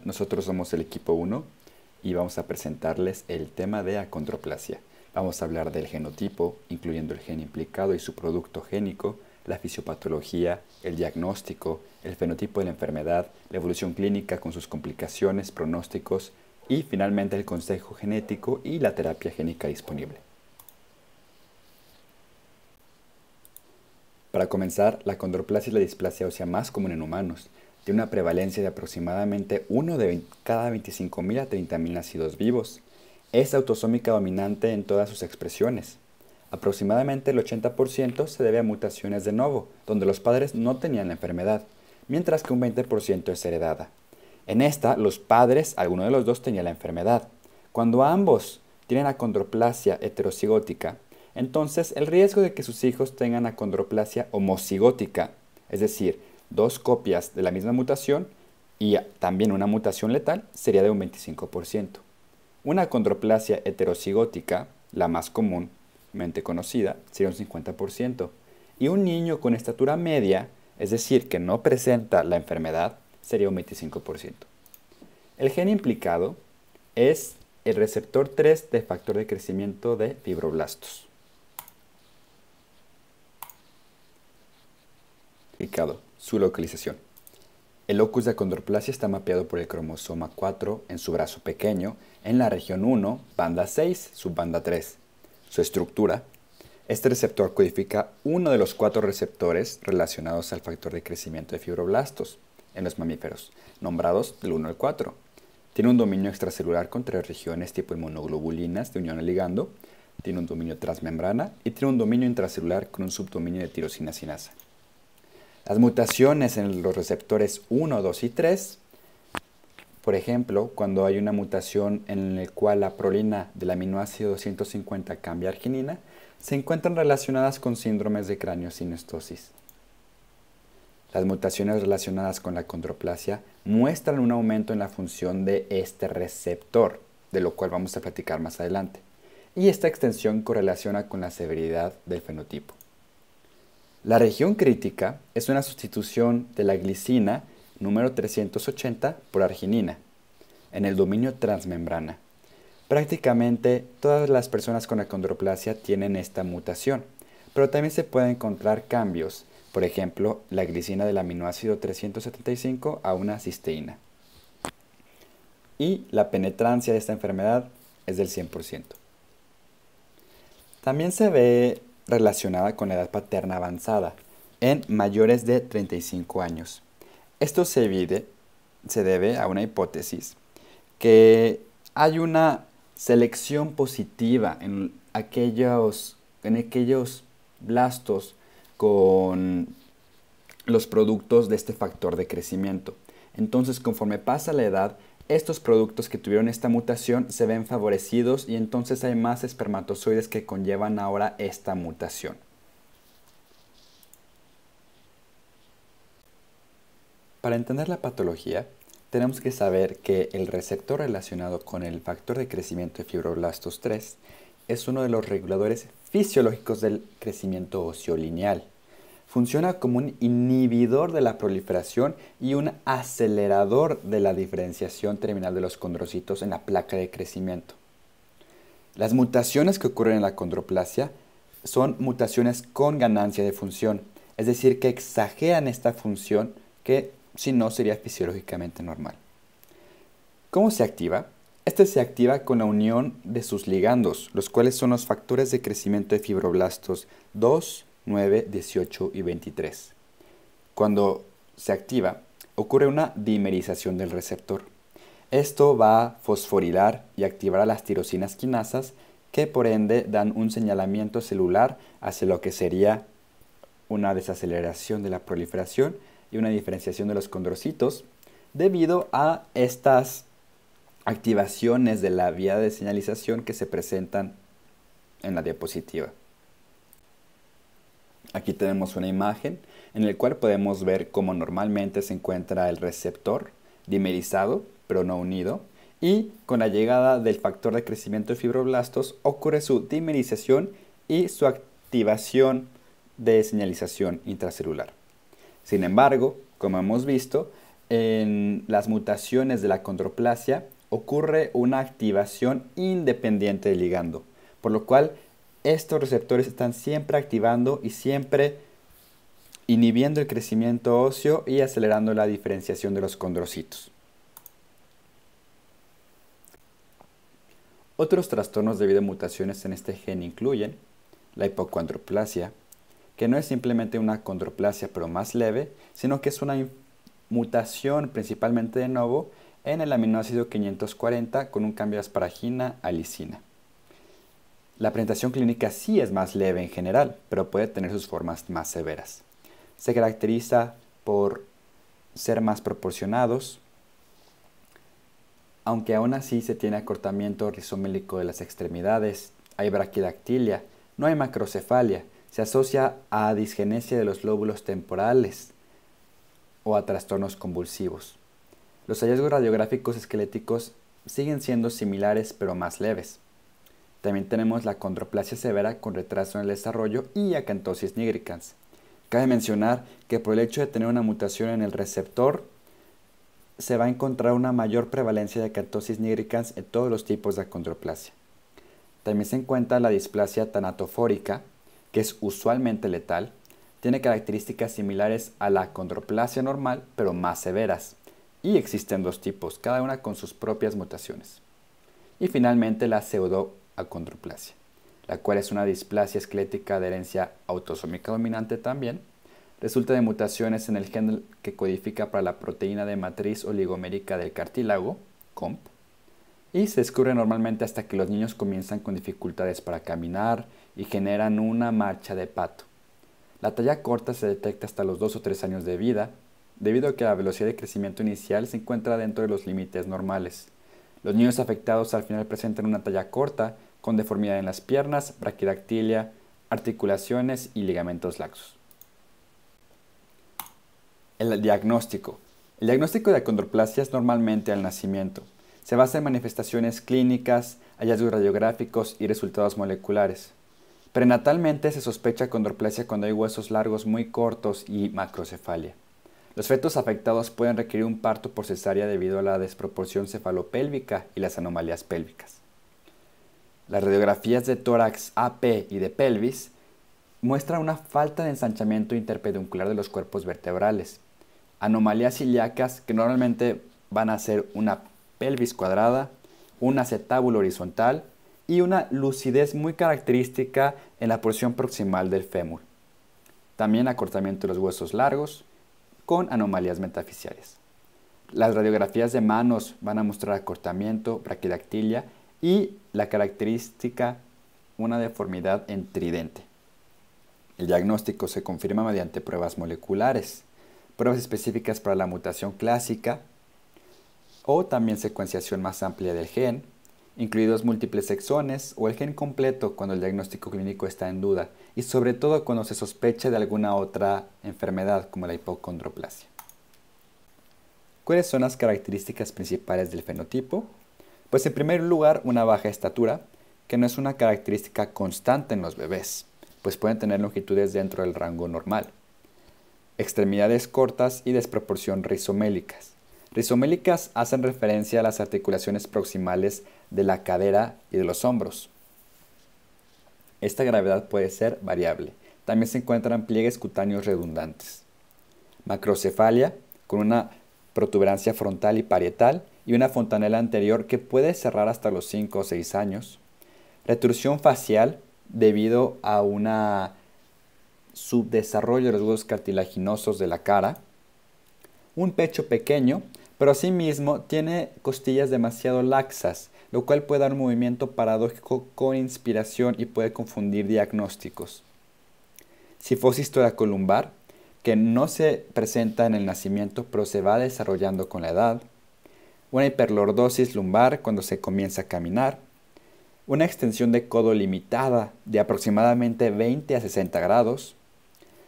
Nosotros somos el equipo 1 y vamos a presentarles el tema de acondroplasia. Vamos a hablar del genotipo, incluyendo el gen implicado y su producto génico, la fisiopatología, el diagnóstico, el fenotipo de la enfermedad, la evolución clínica con sus complicaciones, pronósticos y finalmente el consejo genético y la terapia génica disponible. Para comenzar, la acondroplasia es la displasia ósea más común en humanos. Tiene una prevalencia de aproximadamente 1 de cada 25.000 a 30.000 nacidos vivos. Es autosómica dominante en todas sus expresiones. Aproximadamente el 80% se debe a mutaciones de novo, donde los padres no tenían la enfermedad, mientras que un 20% es heredada. En esta, los padres, alguno de los dos tenía la enfermedad. Cuando ambos tienen acondroplasia heterocigótica, entonces el riesgo de que sus hijos tengan acondroplasia homocigótica, es decir, dos copias de la misma mutación y también una mutación letal, sería de un 25%. Una acondroplasia heterocigótica, la más comúnmente conocida, sería un 50%. Y un niño con estatura media, es decir, que no presenta la enfermedad, sería un 25%. El gen implicado es el receptor 3 de factor de crecimiento de fibroblastos. Su localización. El locus de acondroplasia está mapeado por el cromosoma 4 en su brazo pequeño, en la región 1, banda 6, subbanda 3. Su estructura. Este receptor codifica uno de los 4 receptores relacionados al factor de crecimiento de fibroblastos en los mamíferos, nombrados del 1 al 4. Tiene un dominio extracelular con 3 regiones tipo inmunoglobulinas de unión al ligando, tiene un dominio transmembrana y tiene un dominio intracelular con un subdominio de tirosina sinasa. Las mutaciones en los receptores 1, 2 y 3, por ejemplo, cuando hay una mutación en la cual la prolina del aminoácido 250 cambia a arginina, se encuentran relacionadas con síndromes de craniosinestesis. Las mutaciones relacionadas con la acondroplasia muestran un aumento en la función de este receptor, de lo cual vamos a platicar más adelante, y esta extensión correlaciona con la severidad del fenotipo. La región crítica es una sustitución de la glicina número 380 por arginina en el dominio transmembrana. Prácticamente todas las personas con acondroplasia tienen esta mutación, pero también se pueden encontrar cambios, por ejemplo, la glicina del aminoácido 375 a una cisteína. Y la penetrancia de esta enfermedad es del 100%. También se ve relacionada con la edad paterna avanzada en mayores de 35 años. Esto se debe a una hipótesis que hay una selección positiva en aquellos blastos con los productos de este factor de crecimiento. Entonces, conforme pasa la edad, estos productos que tuvieron esta mutación se ven favorecidos y entonces hay más espermatozoides que conllevan ahora esta mutación. Para entender la patología, tenemos que saber que el receptor relacionado con el factor de crecimiento de fibroblastos 3 es uno de los reguladores fisiológicos del crecimiento óseo lineal. Funciona como un inhibidor de la proliferación y un acelerador de la diferenciación terminal de los condrocitos en la placa de crecimiento. Las mutaciones que ocurren en la acondroplasia son mutaciones con ganancia de función, es decir, que exageran esta función que si no sería fisiológicamente normal. ¿Cómo se activa? Este se activa con la unión de sus ligandos, los cuales son los factores de crecimiento de fibroblastos 2, 9, 18 y 23. Cuando se activa, ocurre una dimerización del receptor. Esto va a fosforilar y activar a las tirosinas quinasas que por ende dan un señalamiento celular hacia lo que sería una desaceleración de la proliferación y una diferenciación de los condrocitos debido a estas activaciones de la vía de señalización que se presentan en la diapositiva. Aquí tenemos una imagen en la cual podemos ver cómo normalmente se encuentra el receptor dimerizado, pero no unido, y con la llegada del factor de crecimiento de fibroblastos ocurre su dimerización y su activación de señalización intracelular. Sin embargo, como hemos visto, en las mutaciones de la acondroplasia ocurre una activación independiente del ligando, por lo cual estos receptores están siempre activando y siempre inhibiendo el crecimiento óseo y acelerando la diferenciación de los condrocitos. Otros trastornos debido a mutaciones en este gen incluyen la hipocondroplasia, que no es simplemente una acondroplasia pero más leve, sino que es una mutación principalmente de novo en el aminoácido 540 con un cambio de asparagina a lisina. La presentación clínica sí es más leve en general, pero puede tener sus formas más severas. Se caracteriza por ser más proporcionados, aunque aún así se tiene acortamiento rizomélico de las extremidades, hay braquidactilia, no hay macrocefalia, se asocia a disgenesia de los lóbulos temporales o a trastornos convulsivos. Los hallazgos radiográficos esqueléticos siguen siendo similares pero más leves. También tenemos la acondroplasia severa con retraso en el desarrollo y acantosis nigricans. Cabe mencionar que por el hecho de tener una mutación en el receptor, se va a encontrar una mayor prevalencia de acantosis nigricans en todos los tipos de acondroplasia. También se encuentra la displasia tanatofórica, que es usualmente letal, tiene características similares a la acondroplasia normal, pero más severas. Y existen dos tipos, cada una con sus propias mutaciones. Y finalmente la pseudoacondroplasia, la cual es una displasia esquelética de herencia autosómica dominante también. Resulta de mutaciones en el gen que codifica para la proteína de matriz oligomérica del cartílago, COMP, y se descubre normalmente hasta que los niños comienzan con dificultades para caminar y generan una marcha de pato. La talla corta se detecta hasta los 2 o 3 años de vida, debido a que la velocidad de crecimiento inicial se encuentra dentro de los límites normales. Los niños afectados al final presentan una talla corta, con deformidad en las piernas, braquidactilia, articulaciones y ligamentos laxos. El diagnóstico. El diagnóstico de acondroplasia es normalmente al nacimiento. Se basa en manifestaciones clínicas, hallazgos radiográficos y resultados moleculares. Prenatalmente se sospecha acondroplasia cuando hay huesos largos muy cortos y macrocefalia. Los fetos afectados pueden requerir un parto por cesárea debido a la desproporción cefalopélvica y las anomalías pélvicas. Las radiografías de tórax AP y de pelvis muestran una falta de ensanchamiento interpeduncular de los cuerpos vertebrales, anomalías ilíacas que normalmente van a ser una pelvis cuadrada, un acetábulo horizontal y una lucidez muy característica en la porción proximal del fémur. También acortamiento de los huesos largos con anomalías metafisiales. Las radiografías de manos van a mostrar acortamiento, braquidactilia y la característica una deformidad en tridente. El diagnóstico se confirma mediante pruebas moleculares, pruebas específicas para la mutación clásica o también secuenciación más amplia del gen, incluidos múltiples exones o el gen completo cuando el diagnóstico clínico está en duda y sobre todo cuando se sospecha de alguna otra enfermedad como la hipocondroplasia. ¿Cuáles son las características principales del fenotipo? Pues en primer lugar, una baja estatura, que no es una característica constante en los bebés, pues pueden tener longitudes dentro del rango normal. Extremidades cortas y desproporción rizomélicas. Rizomélicas hacen referencia a las articulaciones proximales de la cadera y de los hombros. Esta gravedad puede ser variable. También se encuentran pliegues cutáneos redundantes. Macrocefalia, con una protuberancia frontal y parietal y una fontanela anterior que puede cerrar hasta los 5 o 6 años. Retorsión facial debido a un subdesarrollo de los huesos cartilaginosos de la cara. Un pecho pequeño, pero asimismo tiene costillas demasiado laxas, lo cual puede dar un movimiento paradójico con inspiración y puede confundir diagnósticos. Cifosis toracolumbar, que no se presenta en el nacimiento, pero se va desarrollando con la edad. Una hiperlordosis lumbar cuando se comienza a caminar. Una extensión de codo limitada de aproximadamente 20 a 60 grados.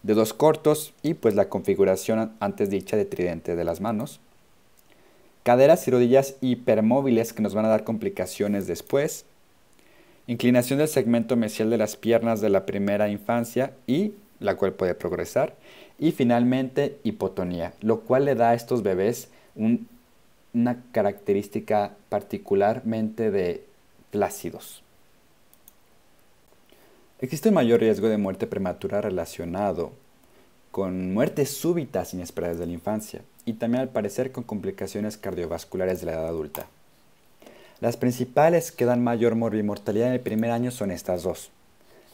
Dedos cortos y pues la configuración antes dicha de tridente de las manos. Caderas y rodillas hipermóviles que nos van a dar complicaciones después. Inclinación del segmento mesial de las piernas de la primera infancia y la cual puede progresar. Y finalmente, hipotonía, lo cual le da a estos bebés una característica particularmente de plácidos. Existe un mayor riesgo de muerte prematura relacionado con muertes súbitas inesperadas de la infancia y también al parecer con complicaciones cardiovasculares de la edad adulta. Las principales que dan mayor morbimortalidad en el primer año son estas dos: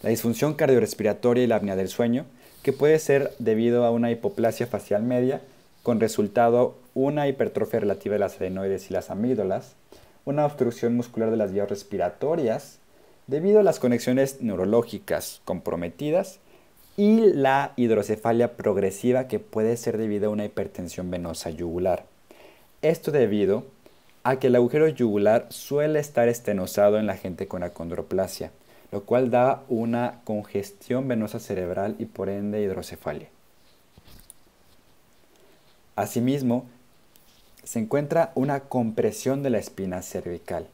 la disfunción cardiorrespiratoria y la apnea del sueño, que puede ser debido a una hipoplasia facial media, con resultado una hipertrofia relativa de las adenoides y las amígdalas, una obstrucción muscular de las vías respiratorias, debido a las conexiones neurológicas comprometidas, y la hidrocefalia progresiva, que puede ser debido a una hipertensión venosa yugular. Esto debido a que el agujero yugular suele estar estenosado en la gente con acondroplasia, lo cual da una congestión venosa cerebral y por ende hidrocefalia. Asimismo, se encuentra una compresión de la espina cervical.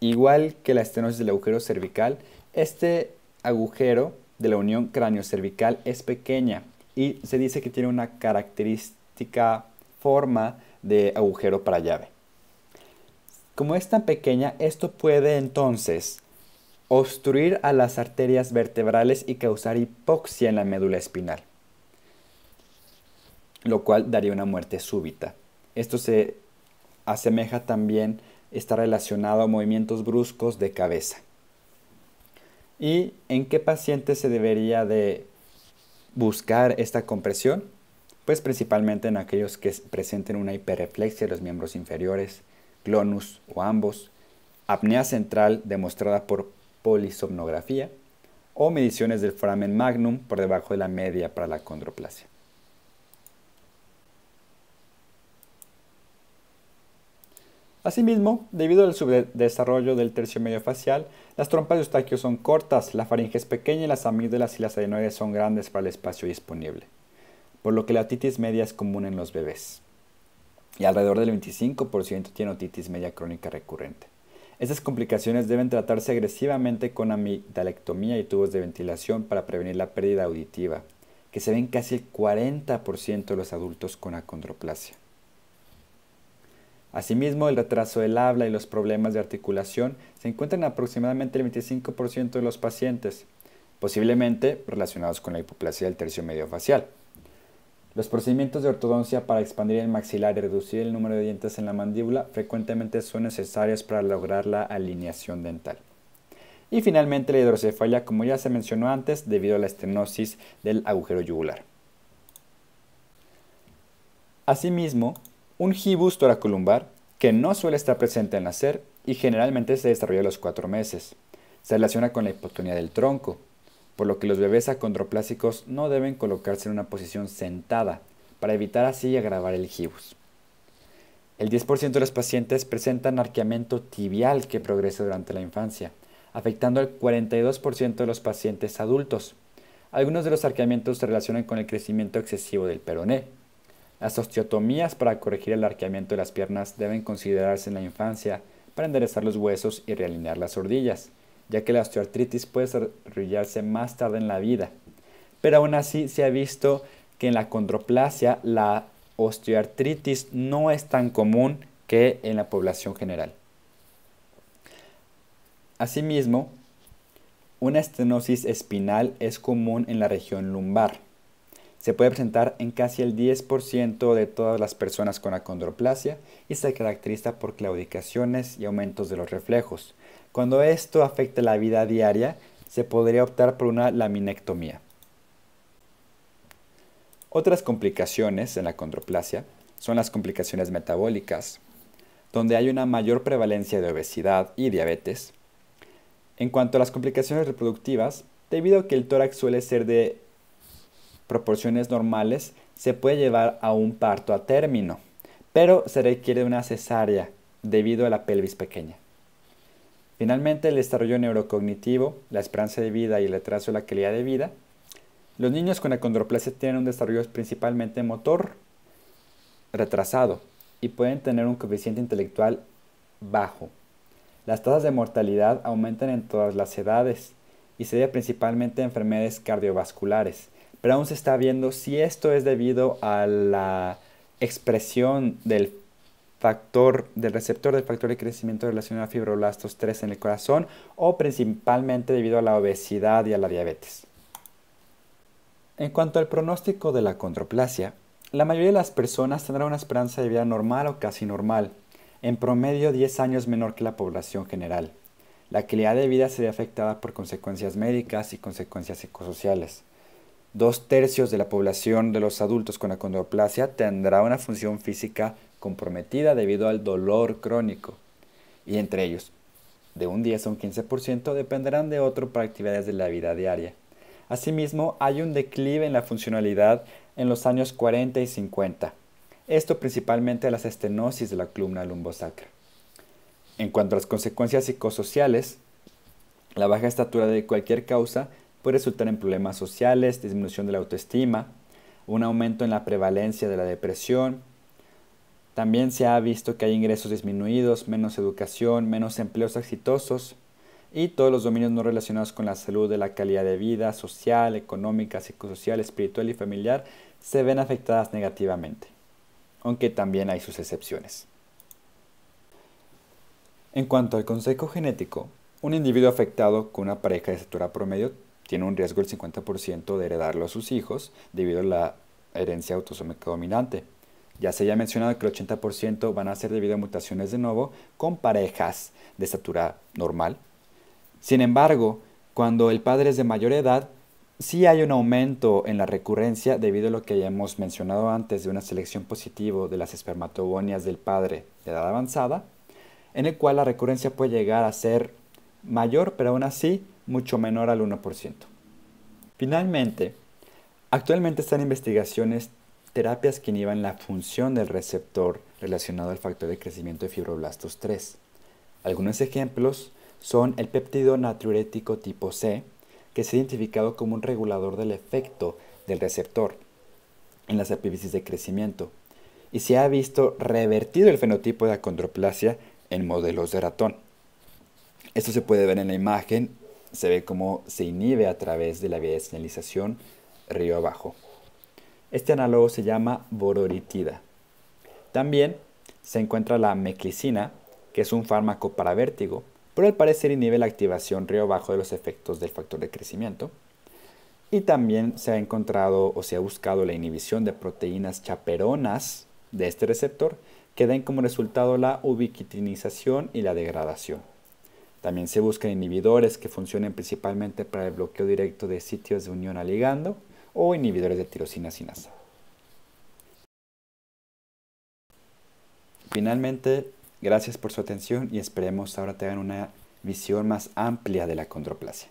Igual que la estenosis del agujero cervical, este agujero de la unión cráneo-cervical es pequeña y se dice que tiene una característica forma de agujero para llave. Como es tan pequeña, esto puede entonces obstruir a las arterias vertebrales y causar hipoxia en la médula espinal, lo cual daría una muerte súbita. Esto se asemeja también, está relacionado a movimientos bruscos de cabeza. ¿Y en qué pacientes se debería de buscar esta compresión? Pues principalmente en aquellos que presenten una hiperreflexia de los miembros inferiores, clonus o ambos, apnea central demostrada por polisomnografía o mediciones del foramen magnum por debajo de la media para la acondroplasia. Asimismo, debido al subdesarrollo del tercio medio facial, las trompas de Eustaquio son cortas, la faringe es pequeña y las amígdalas y las adenoides son grandes para el espacio disponible, por lo que la otitis media es común en los bebés. Y alrededor del 25% tiene otitis media crónica recurrente. Estas complicaciones deben tratarse agresivamente con amigdalectomía y tubos de ventilación para prevenir la pérdida auditiva, que se ve en casi el 40% de los adultos con acondroplasia. Asimismo, el retraso del habla y los problemas de articulación se encuentran en aproximadamente el 25% de los pacientes, posiblemente relacionados con la hipoplasia del tercio medio facial. Los procedimientos de ortodoncia para expandir el maxilar y reducir el número de dientes en la mandíbula frecuentemente son necesarios para lograr la alineación dental. Y finalmente la hidrocefalia, como ya se mencionó antes, debido a la estenosis del agujero yugular. Asimismo, un gibus toracolumbar, que no suele estar presente al nacer y generalmente se desarrolla a los 4 meses, se relaciona con la hipotonía del tronco, por lo que los bebés acondroplásicos no deben colocarse en una posición sentada para evitar así agravar el gibus. El 10% de los pacientes presentan arqueamiento tibial que progresa durante la infancia, afectando al 42% de los pacientes adultos. Algunos de los arqueamientos se relacionan con el crecimiento excesivo del peroné. Las osteotomías para corregir el arqueamiento de las piernas deben considerarse en la infancia para enderezar los huesos y realinear las rodillas, ya que la osteoartritis puede desarrollarse más tarde en la vida. Pero aún así se ha visto que en la acondroplasia la osteoartritis no es tan común que en la población general. Asimismo, una estenosis espinal es común en la región lumbar. Se puede presentar en casi el 10% de todas las personas con acondroplasia y se caracteriza por claudicaciones y aumentos de los reflejos. Cuando esto afecta la vida diaria, se podría optar por una laminectomía. Otras complicaciones en la acondroplasia son las complicaciones metabólicas, donde hay una mayor prevalencia de obesidad y diabetes. En cuanto a las complicaciones reproductivas, debido a que el tórax suele ser de proporciones normales, se puede llevar a un parto a término, pero se requiere una cesárea debido a la pelvis pequeña. Finalmente, el desarrollo neurocognitivo, la esperanza de vida y el retraso de la calidad de vida. Los niños con acondroplasia tienen un desarrollo principalmente motor retrasado y pueden tener un coeficiente intelectual bajo. Las tasas de mortalidad aumentan en todas las edades y se debe principalmente a enfermedades cardiovasculares, pero aún se está viendo si esto es debido a la expresión del receptor del factor de crecimiento relacionado a fibroblastos 3 en el corazón o principalmente debido a la obesidad y a la diabetes. En cuanto al pronóstico de la acondroplasia, la mayoría de las personas tendrán una esperanza de vida normal o casi normal, en promedio 10 años menor que la población general. La calidad de vida se ve afectada por consecuencias médicas y consecuencias psicosociales. 2/3 de la población de los adultos con acondroplasia tendrá una función física comprometida debido al dolor crónico, y entre ellos, de un 10 a un 15% dependerán de otro para actividades de la vida diaria. Asimismo, hay un declive en la funcionalidad en los años 40 y 50, esto principalmente a las estenosis de la columna lumbosacra. En cuanto a las consecuencias psicosociales, la baja estatura de cualquier causa puede resultar en problemas sociales, disminución de la autoestima, un aumento en la prevalencia de la depresión. También se ha visto que hay ingresos disminuidos, menos educación, menos empleos exitosos y todos los dominios no relacionados con la salud, de la calidad de vida, social, económica, psicosocial, espiritual y familiar se ven afectadas negativamente, aunque también hay sus excepciones. En cuanto al consejo genético, un individuo afectado con una pareja de estatura promedio tiene un riesgo del 50% de heredarlo a sus hijos debido a la herencia autosómica dominante. Ya se haya mencionado que el 80% van a ser debido a mutaciones de nuevo con parejas de estatura normal. Sin embargo, cuando el padre es de mayor edad, sí hay un aumento en la recurrencia debido a lo que ya hemos mencionado antes de una selección positiva de las espermatogonias del padre de edad avanzada, en el cual la recurrencia puede llegar a ser mayor, pero aún así mucho menor al 1%. Finalmente, actualmente están en investigaciones terapias que inhiban la función del receptor relacionado al factor de crecimiento de fibroblastos 3. Algunos ejemplos son el péptido natriurético tipo C, que se ha identificado como un regulador del efecto del receptor en las epífisis de crecimiento, y se ha visto revertido el fenotipo de acondroplasia en modelos de ratón. Esto se puede ver en la imagen, se ve cómo se inhibe a través de la vía de señalización río abajo. Este análogo se llama vororitida. También se encuentra la meclicina, que es un fármaco para vértigo, pero al parecer inhibe la activación río abajo de los efectos del factor de crecimiento. Y también se ha encontrado o se ha buscado la inhibición de proteínas chaperonas de este receptor, que den como resultado la ubiquitinización y la degradación. También se buscan inhibidores que funcionen principalmente para el bloqueo directo de sitios de unión al ligando o inhibidores de tirosina sinasa. Finalmente, gracias por su atención y esperemos ahora tengan una visión más amplia de la acondroplasia.